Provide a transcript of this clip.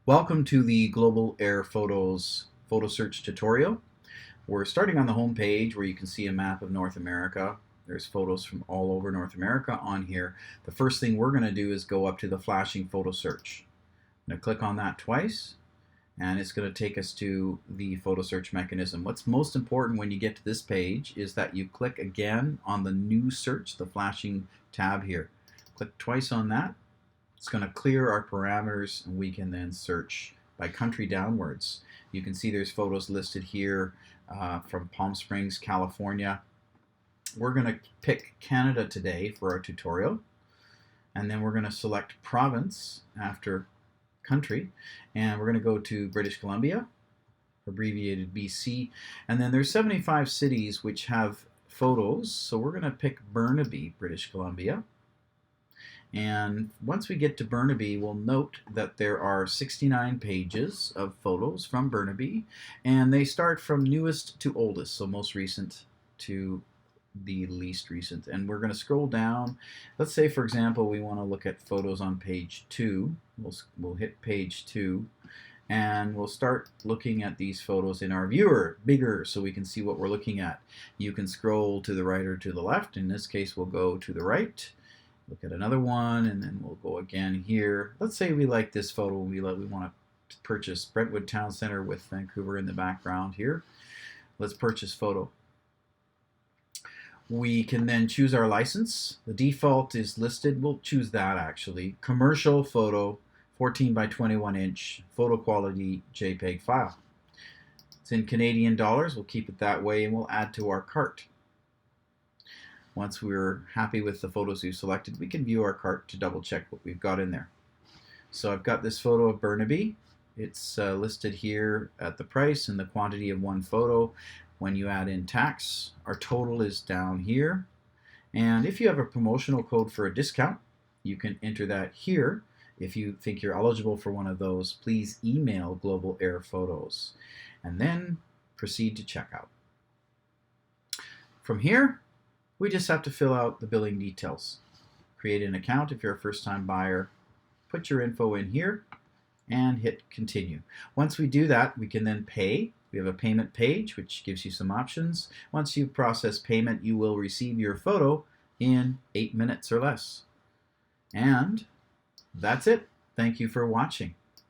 Welcome to the Global Air Photos photo search tutorial. We're starting on the home page where you can see a map of North America. There's photos from all over North America on here. The first thing we're going to do is go up to the flashing photo search. I'm going to click on that twice and it's going to take us to the photo search mechanism. What's most important when you get to this page is that you click again on the new search, the flashing tab here. Click twice on that. It's going to clear our parameters and we can then search by country downwards. You can see there's photos listed here from Palm Springs, California. We're going to pick Canada today for our tutorial, and then we're going to select province after country, and we're going to go to British Columbia, abbreviated BC, and then there's 75 cities which have photos, so we're going to pick Burnaby, British Columbia. And once we get to Burnaby, we'll note that there are 69 pages of photos from Burnaby, and they start from newest to oldest, so most recent to the least recent. And we're going to scroll down. Let's say, for example, we want to look at photos on page 2. We'll hit page 2, and we'll start looking at these photos in our viewer, bigger, so we can see what we're looking at. You can scroll to the right or to the left. In this case, we'll go to the right. Look at another one, and then we'll go again here. Let's say we like this photo. We want to purchase Brentwood Town Center with Vancouver in the background here. Let's purchase photo. We can then choose our license. The default is listed. We'll choose that actually. Commercial photo, 14 by 21 inch, photo quality JPEG file. It's in Canadian dollars. We'll keep it that way, and we'll add to our cart. Once we're happy with the photos we've selected, we can view our cart to double check what we've got in there. So I've got this photo of Burnaby. It's listed here at the price and the quantity of one photo. When you add in tax, our total is down here. And if you have a promotional code for a discount, you can enter that here. If you think you're eligible for one of those, please email Global Air Photos and then proceed to checkout. From here, we just have to fill out the billing details. Create an account if you're a first-time buyer, put your info in here, and hit continue. Once we do that, we can then pay. We have a payment page, which gives you some options. Once you process payment, you will receive your photo in 8 minutes or less. And that's it. Thank you for watching.